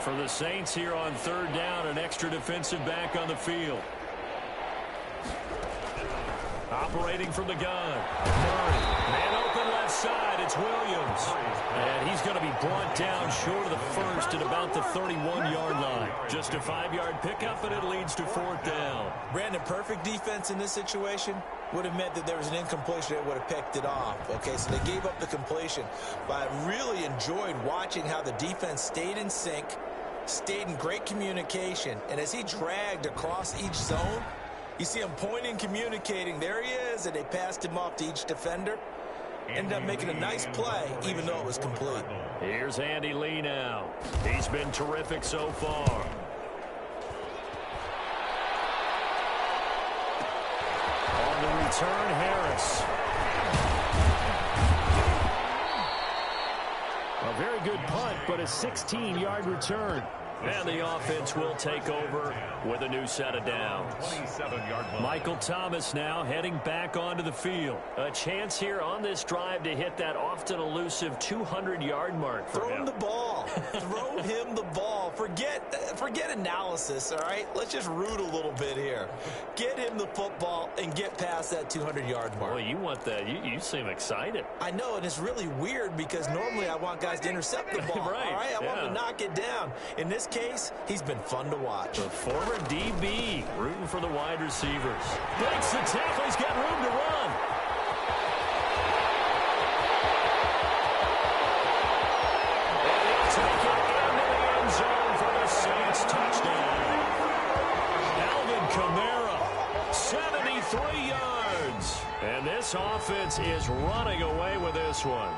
For the Saints here on 3rd down, an extra defensive back on the field. Operating from the gun. Murray, man open left side, it's Williams. And he's going to be brought down short of the first at about the 31-yard line. Just a 5-yard pickup, and it leads to 4th down. Brandon, perfect defense in this situation would have meant that there was an incompletion that would have picked it off. Okay, so they gave up the completion. But I really enjoyed watching how the defense stayed in sync, stayed in great communication. And as he dragged across each zone, you see him pointing, communicating. There he is, and they passed him off to each defender. Ended up making a nice play, even though it was complete. Here's Andy Lee now. He's been terrific so far. On the return, Harris. A very good punt, but a 16-yard return. And the offense will take over with a new set of downs. Michael Thomas now heading back onto the field. A chance here on this drive to hit that often elusive 200-yard mark for him. Throw him the ball. Throw him the ball. Forget analysis, all right? Let's just root a little bit here. Get him the football and get past that 200-yard mark. Well, you want that. You seem excited. I know, and it's really weird because normally I want guys to intercept the ball. Right, all right? I want them to knock it down. In this case, he's been fun to watch. The former DB rooting for the wide receivers. Breaks the tackle. He's got room to run. And he'll take it into the end zone for the Saints touchdown. Alvin Kamara, 73 yards. And this offense is running away with this one.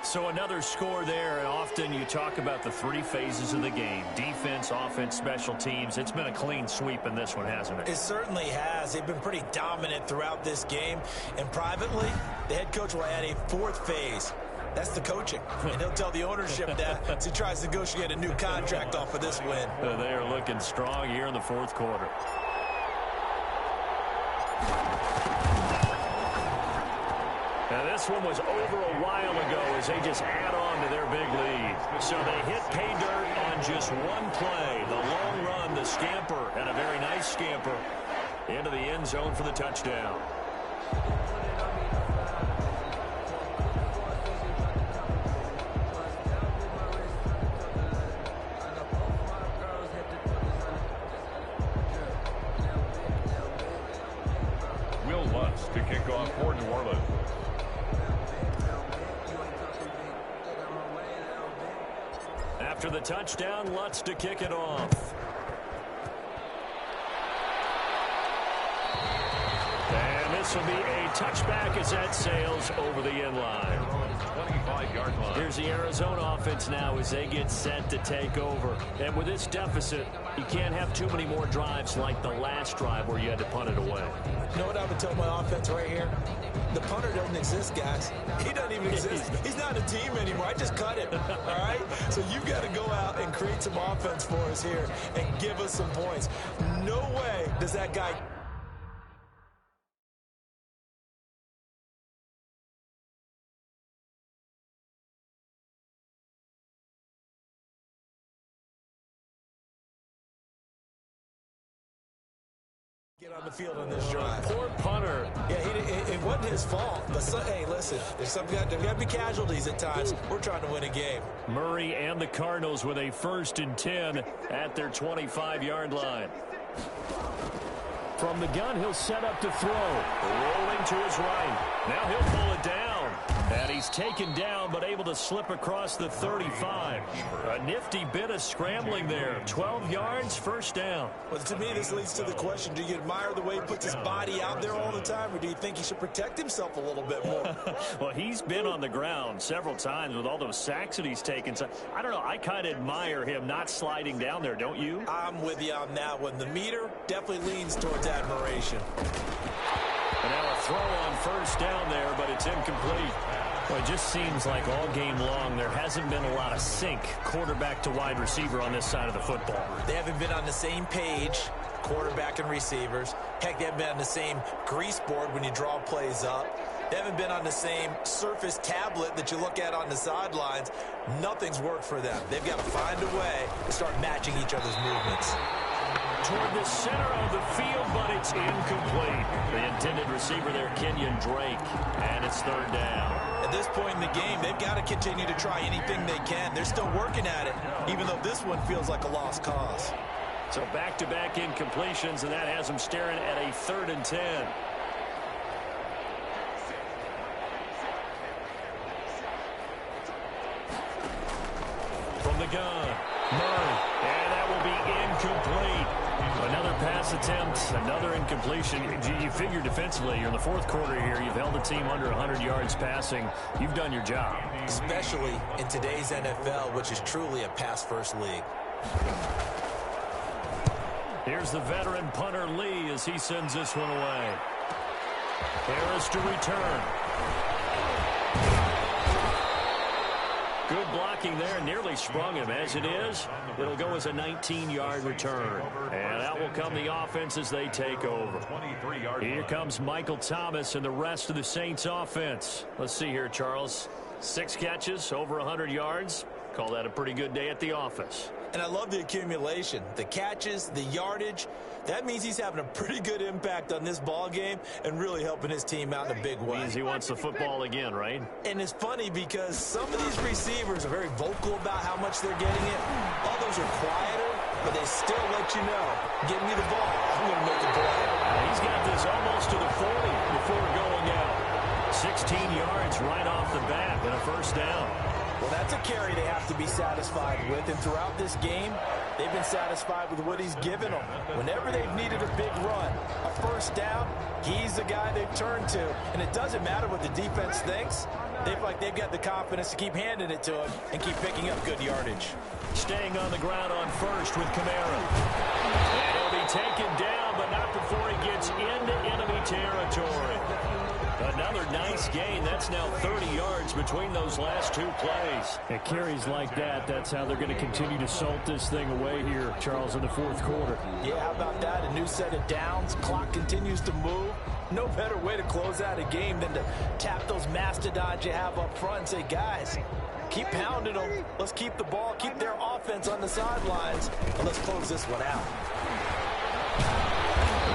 So another score there, and often you talk about the 3 phases of the game. Defense, offense, special teams. It's been a clean sweep in this one, hasn't it? It certainly has. They've been pretty dominant throughout this game. And privately, the head coach will add a 4th phase. That's the coaching. And he'll tell the ownership that as he tries to negotiate a new contract off of this win. They are looking strong here in the 4th quarter. Now, this one was over a while ago as they just add on to their big lead. So they hit pay dirt on just one play. The long run, the scamper, and a very nice scamper into the end zone for the touchdown. Will Lutz to kick off for New Orleans. After the touchdown, Lutz to kick it off. And this will be a touchback as that sails over the end line. 25-yard line. Here's the Arizona offense now as they get set to take over. And with this deficit, you can't have too many more drives like the last drive where you had to punt it away. You know what I would tell my offense right here? The punter doesn't exist, guys. He doesn't even exist. He's not a team anymore. I just cut him, all right? So you've got to go out and create some offense for us here and give us some points. No way does that guy... get on the field on this drive. Poor punter. Yeah, it wasn't his fault. But hey, listen, there's got to be casualties at times. We're trying to win a game. Murray and the Cardinals with a 1st and 10 at their 25-yard line. From the gun, he'll set up to throw. Rolling to his right. Now he'll pull it down. And he's taken down, but able to slip across the 35. A nifty bit of scrambling there. 12 yards, 1st down. Well, to me, this leads to the question, do you admire the way he puts his body out there all the time, or do you think he should protect himself a little bit more? Well, he's been on the ground several times with all those sacks that he's taken. So, I don't know. I kind of admire him not sliding down there, don't you? I'm with you on that one. The meter definitely leans towards admiration. And now a throw on 1st down there, but it's incomplete. Well, it just seems like all game long there hasn't been a lot of sync quarterback to wide receiver on this side of the football. They haven't been on the same page, quarterback and receivers. Heck, they haven't been on the same grease board when you draw plays up. They haven't been on the same surface tablet that you look at on the sidelines. Nothing's worked for them. They've got to find a way to start matching each other's movements. toward the center of the field, but it's incomplete. The intended receiver there, Kenyon Drake, and it's third down. At this point in the game, they've got to continue to try anything they can. They're still working at it, even though this one feels like a lost cause. So back-to-back incompletions, and that has them staring at a 3rd and 10. From the gun, Murray, and that will be incomplete. Another pass attempt, another incompletion. You figure defensively, you're in the 4th quarter here. You've held the team under 100 yards passing. You've done your job. Especially in today's NFL, which is truly a pass-first league. Here's the veteran punter Lee as he sends this one away. Harris to return. Good blocking there, nearly sprung him. As it is, it'll go as a 19-yard return. And out will come the offense as they take over. Here comes Michael Thomas and the rest of the Saints offense. Let's see here, Charles. 6 catches, over 100 yards. Call that a pretty good day at the office. And I love the accumulation, the catches, the yardage. That means he's having a pretty good impact on this ball game and really helping his team out in a big way. Means he wants the football again, right? And it's funny because some of these receivers are very vocal about how much they're getting it. Others are quieter, but they still let you know, give me the ball, I'm going to make a play. He's got this almost to the 40 before going out. 16 yards right off the bat and a 1st down. Well, that's a carry they have to be satisfied with, and throughout this game, they've been satisfied with what he's given them. Whenever they've needed a big run, a 1st down, he's the guy they've turned to. And it doesn't matter what the defense thinks. They've got the confidence to keep handing it to him and keep picking up good yardage. Staying on the ground on 1st with Kamara. And he'll be taken down, but not before he gets into enemy territory. Another nice gain. That's now 30 yards between those last 2 plays. It carries like that. That's how they're going to continue to salt this thing away here, Charles, in the 4th quarter. Yeah, how about that? A new set of downs. Clock continues to move. No better way to close out a game than to tap those mastodons you have up front and say, guys, keep pounding them. Let's keep the ball, keep their offense on the sidelines, and let's close this one out.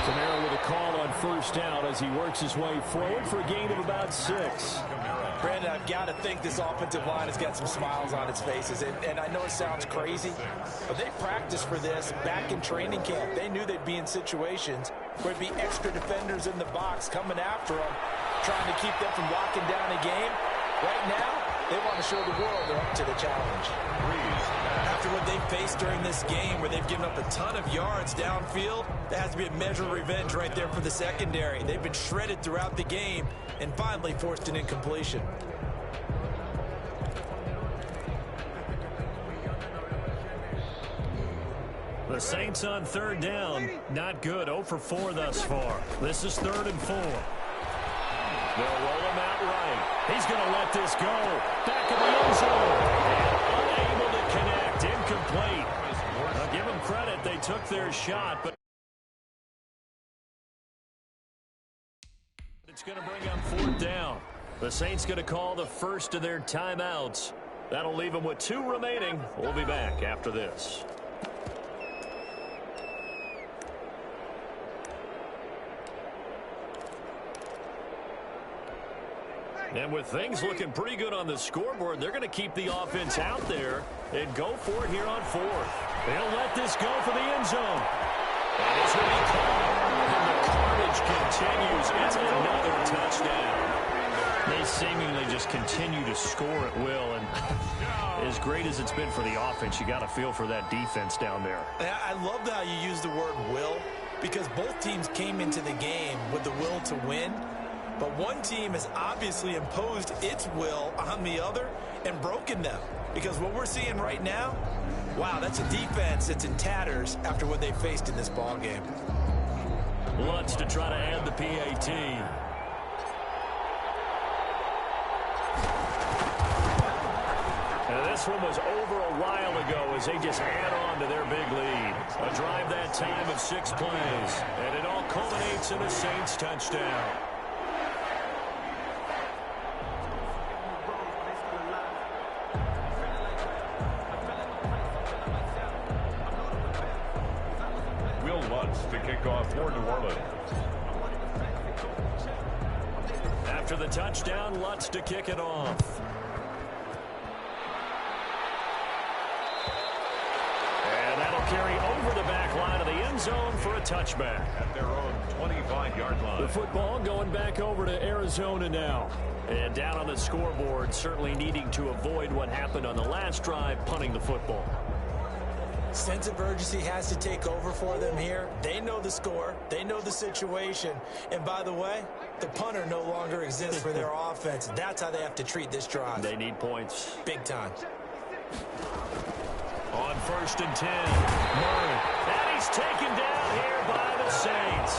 Kamara with a call on 1st down as he works his way forward for a gain of about 6. Brandon, I've got to think this offensive line has got some smiles on its faces. And I know it sounds crazy, but they practiced for this back in training camp. They knew they'd be in situations where it'd be extra defenders in the box coming after them, trying to keep them from locking down a game. Right now, they want to show the world they're up to the challenge. After what they've faced during this game where they've given up a ton of yards downfield, that has to be a measure of revenge right there for the secondary. They've been shredded throughout the game and finally forced an incompletion. The Saints on 3rd down. Not good. 0 for 4 thus far. This is 3rd and 4. They'll roll him out right. He's going to let this go. Back in the end zone. And unable to connect. Incomplete. I'll give them credit. They took their shot, but it's going to bring up 4th down. The Saints going to call the first of their timeouts. That'll leave them with 2 remaining. We'll be back after this. And with things looking pretty good on the scoreboard, they're going to keep the offense out there and go for it here on 4th. They'll let this go for the end zone. And this will be caught. And the carnage continues. It's another touchdown. They seemingly just continue to score at will. And as great as it's been for the offense, you got to feel for that defense down there. I love how you use the word will, because both teams came into the game with the will to win. But one team has obviously imposed its will on the other and broken them. Because what we're seeing right now, wow, that's a defense that's in tatters after what they faced in this ball game. Lutz to try to add the PAT. And this one was over a while ago as they just add on to their big lead. A drive that time of 6 plays. And it all culminates in a Saints touchdown. Lutz to kick off for New Orleans. After the touchdown, Lutz to kick it off. And that'll carry over the back line of the end zone for a touchback. At their own 25-yard line. The football going back over to Arizona now. And down on the scoreboard, certainly needing to avoid what happened on the last drive, punting the football. Sense of urgency has to take over for them here. They know the score. They know the situation. And by the way, the punter no longer exists for their offense. That's how they have to treat this drive. They need points. Big time. On 1st and 10, Murray. And he's taken down here by the Saints.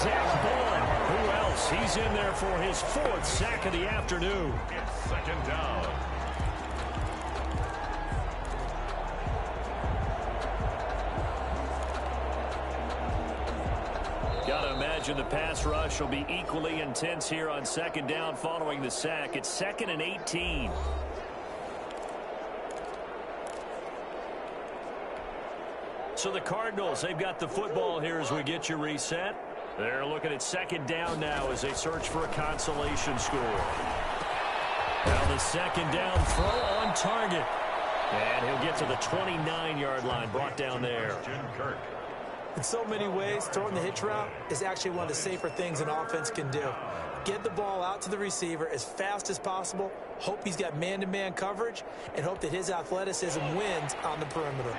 Zach Bourne. Who else? He's in there for his 4th sack of the afternoon. It's 2nd down. Gotta imagine the pass rush will be equally intense here on 2nd down following the sack. It's 2nd and 18. So the Cardinals, they've got the football here as we get you reset. They're looking at 2nd down now as they search for a consolation score. Now the 2nd down throw on target. And he'll get to the 29-yard line, brought down there. Kirk. In so many ways, throwing the hitch route is actually one of the safer things an offense can do. Get the ball out to the receiver as fast as possible, hope he's got man-to-man coverage, and hope that his athleticism wins on the perimeter.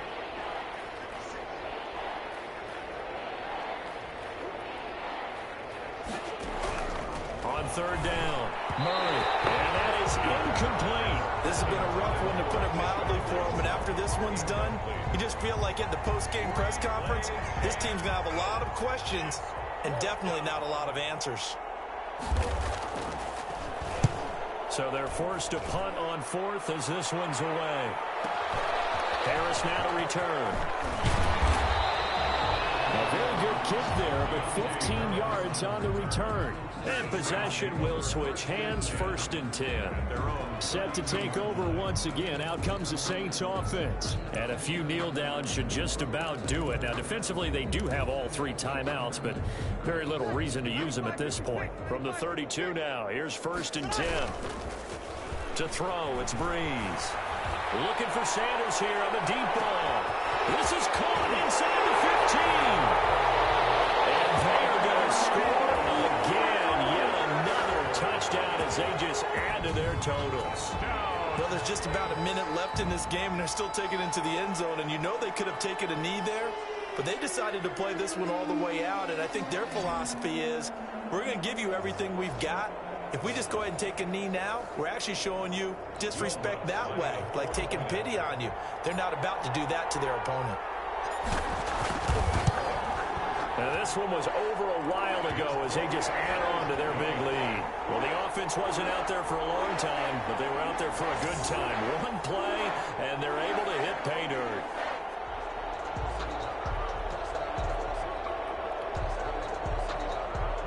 On 3rd down, Murray. And that is incomplete. This has been a rough one, to put it mildly, for him. And after this one's done, you just feel like at the post-game press conference, this team's going to have a lot of questions and definitely not a lot of answers. So they're forced to punt on 4th as this one's away. Harris now to return. A very good kick there, but 15 yards on the return. And possession will switch hands, 1st and 10. Set to take over once again. Out comes the Saints offense. And a few kneel downs should just about do it. Now, defensively, they do have all 3 timeouts, but very little reason to use them at this point. From the 32 now, here's 1st and 10. To throw, it's Breeze. Looking for Sanders here on the deep ball. This is caught inside the 15. And they are going to score again. Yet another touchdown as they just add to their totals. Well, there's just about a minute left in this game, and they're still taking it into the end zone. And you know they could have taken a knee there, but they decided to play this one all the way out. And I think their philosophy is, we're going to give you everything we've got. If we just go ahead and take a knee now, we're actually showing you disrespect that way, like taking pity on you. They're not about to do that to their opponent. Now this one was over a while ago as they just add on to their big lead. Well, the offense wasn't out there for a long time, but they were out there for a good time. One play, and they're able to hit pay dirt.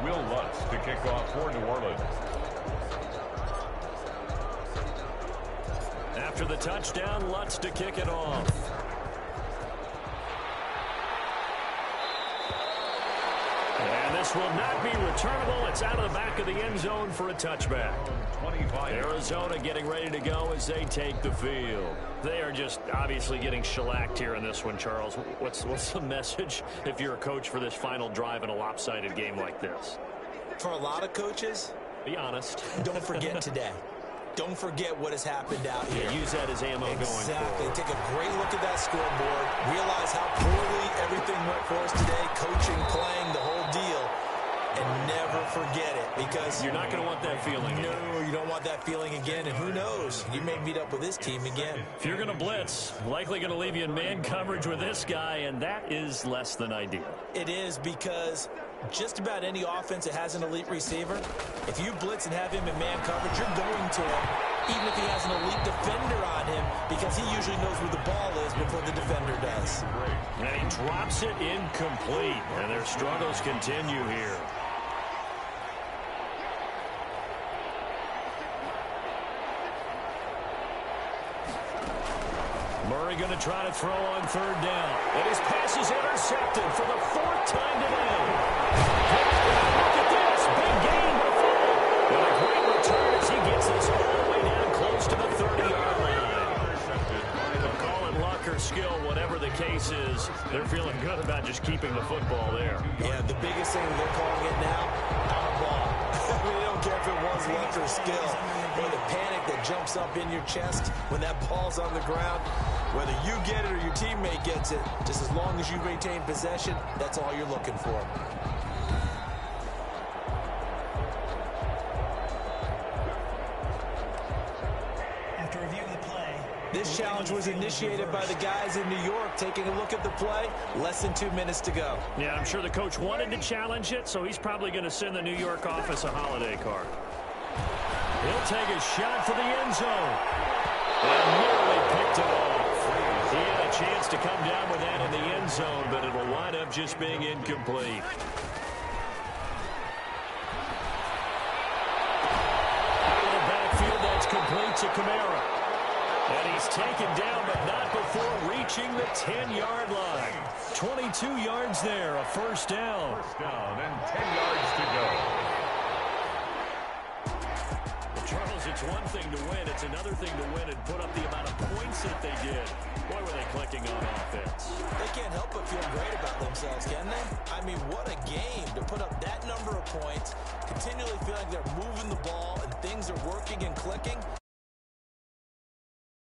Will Lutz to kick off for New Orleans. After the touchdown, Lutz to kick it off. And this will not be returnable. It's out of the back of the end zone for a touchback. 25. Arizona getting ready to go as they take the field. They are just obviously getting shellacked here in this one, Charles. What's the message if you're a coach for this final drive in a lopsided game like this? For a lot of coaches, be honest. Don't forget today. Don't forget what has happened out here. Yeah, use that as ammo going forward. Exactly. Take a great look at that scoreboard. Realize how poorly everything went for us today. Coaching, playing, the whole deal. And never forget it, because you're not going to want that feeling again. No, you don't want that feeling again. And who knows? You may meet up with this team again. If you're going to blitz, likely going to leave you in man coverage with this guy, and that is less than ideal. It is, because just about any offense that has an elite receiver, if you blitz and have him in man coverage, you're going to him, even if he has an elite defender on him, because he usually knows where the ball is before the defender does. And he drops it incomplete, and their struggles continue here. Murray going to try to throw on third down. And his pass is intercepted for the 4th time today. Look at this. Big gain by Fuller. And a great return as he gets this all the way down close to the 30-yard line. They'll call it luck or skill, whatever the case is. They're feeling good about just keeping the football there. Yeah, the biggest thing they're calling it now, our ball. I mean, they don't care if it was luck or skill, or the panic that jumps up in your chest when that ball's on the ground. Whether you get it or your teammate gets it, just as long as you retain possession, that's all you're looking for. After reviewing the play, this challenge was initiated by the guys in New York. Taking a look at the play, less than 2 minutes to go. Yeah, I'm sure the coach wanted to challenge it, so he's probably going to send the New York office a holiday card. He'll take a shot for the end zone. And nearly picked it off. He had a chance to come down with that in the end zone, but it will wind up just being incomplete. Out of the backfield, that's complete to Kamara. And he's taken down, but not before reaching the 10-yard line. 22 yards there, a first down. First down and 10 yards to go. Charles, it's one thing to win. It's another thing to win and put up the amount of points that they did. Boy, were they clicking on offense. They can't help but feel great about themselves, can they? I mean, what a game to put up that number of points, continually feel like they're moving the ball and things are working and clicking.